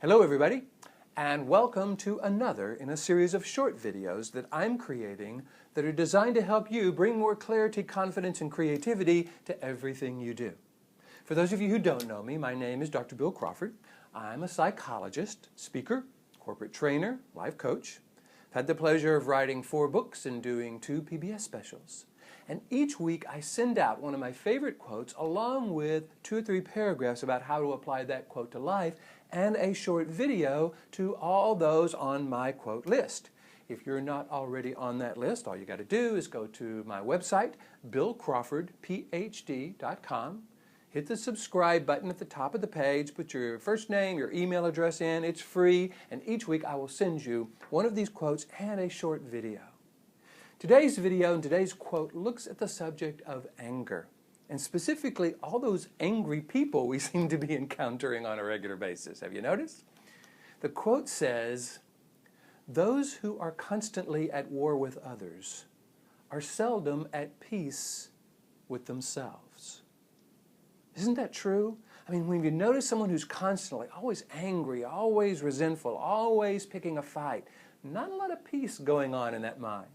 Hello everybody, and welcome to another in a series of short videos that I'm creating that are designed to help you bring more clarity, confidence, and creativity to everything you do. For those of you who don't know me, my name is Dr. Bill Crawford. I'm a psychologist, speaker, corporate trainer, life coach. I've had the pleasure of writing 4 books and doing 2 PBS specials. And each week I send out one of my favorite quotes along with 2 or 3 paragraphs about how to apply that quote to life and a short video to all those on my quote list. If you're not already on that list, all you got to do is go to my website, billcrawfordphd.com. Hit the subscribe button at the top of the page, put your first name, your email address in, it's free, and each week I will send you one of these quotes and a short video. Today's video and today's quote looks at the subject of anger, and specifically all those angry people we seem to be encountering on a regular basis. Have you noticed? The quote says, "Those who are constantly at war with others are seldom at peace with themselves." Isn't that true? I mean, when you notice someone who's constantly always angry, always resentful, always picking a fight, not a lot of peace going on in that mind.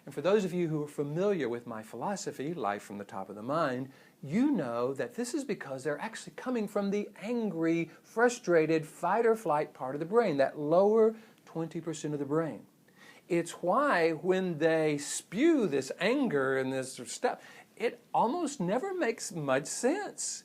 And for those of you who are familiar with my philosophy, Life from the Top of the Mind, you know that this is because they're actually coming from the angry, frustrated, fight or flight part of the brain, that lower 20% of the brain. It's why when they spew this anger and this stuff, it almost never makes much sense.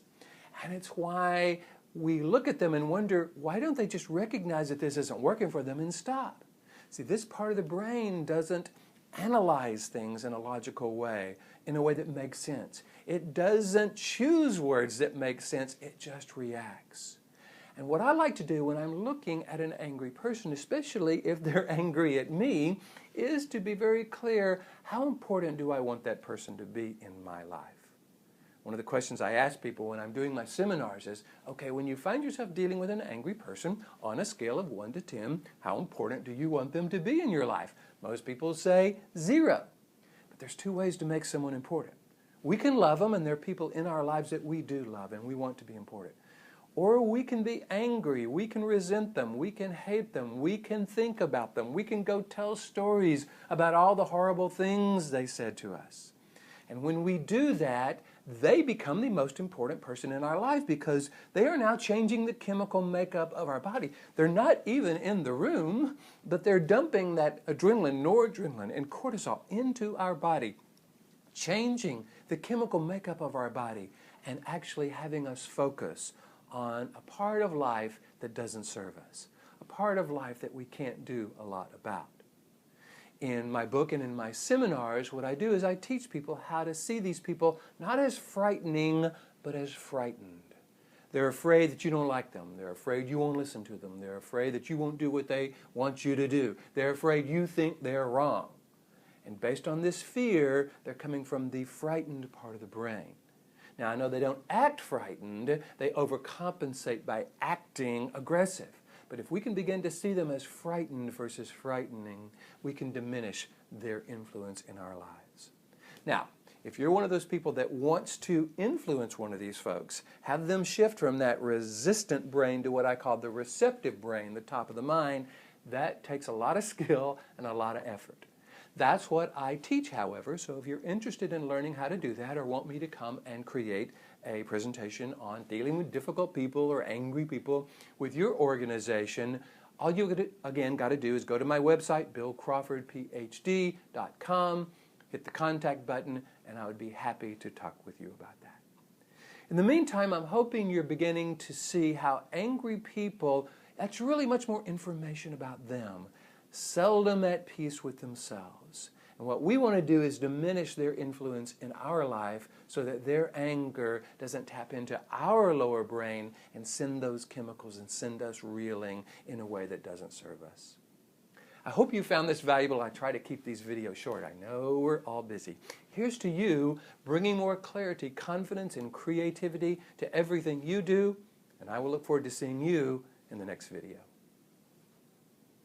And it's why we look at them and wonder, why don't they just recognize that this isn't working for them and stop? See, this part of the brain doesn't analyze things in a logical way, in a way that makes sense. It doesn't choose words that make sense, it just reacts. And what I like to do when I'm looking at an angry person, especially if they're angry at me, is to be very clear, how important do I want that person to be in my life? One of the questions I ask people when I'm doing my seminars is, okay, when you find yourself dealing with an angry person on a scale of 1 to 10, how important do you want them to be in your life? Most people say 0. But there's 2 ways to make someone important. We can love them, and there are people in our lives that we do love and we want to be important. Or we can be angry, we can resent them, we can hate them, we can think about them, we can go tell stories about all the horrible things they said to us. And when we do that, they become the most important person in our life because they are now changing the chemical makeup of our body. They're not even in the room, but they're dumping that adrenaline, noradrenaline, and cortisol into our body, changing the chemical makeup of our body and actually having us focus on a part of life that doesn't serve us, a part of life that we can't do a lot about. In my book and in my seminars, what I do is I teach people how to see these people not as frightening, but as frightened. They're afraid that you don't like them. They're afraid you won't listen to them. They're afraid that you won't do what they want you to do. They're afraid you think they're wrong. And based on this fear, they're coming from the frightened part of the brain. Now, I know they don't act frightened. They overcompensate by acting aggressive. But if we can begin to see them as frightened versus frightening, we can diminish their influence in our lives. Now, if you're one of those people that wants to influence one of these folks, have them shift from that resistant brain to what I call the receptive brain, the top of the mind, that takes a lot of skill and a lot of effort. That's what I teach, however, so if you're interested in learning how to do that or want me to come and create a presentation on dealing with difficult people or angry people with your organization, all you, again, got to do is go to my website, billcrawfordphd.com, hit the contact button, and I would be happy to talk with you about that. In the meantime, I'm hoping you're beginning to see how angry people, that's really much more information about them, seldom at peace with themselves. And what we want to do is diminish their influence in our life so that their anger doesn't tap into our lower brain and send those chemicals and send us reeling in a way that doesn't serve us. I hope you found this valuable. I try to keep these videos short. I know we're all busy. Here's to you bringing more clarity, confidence, and creativity to everything you do, and I will look forward to seeing you in the next video.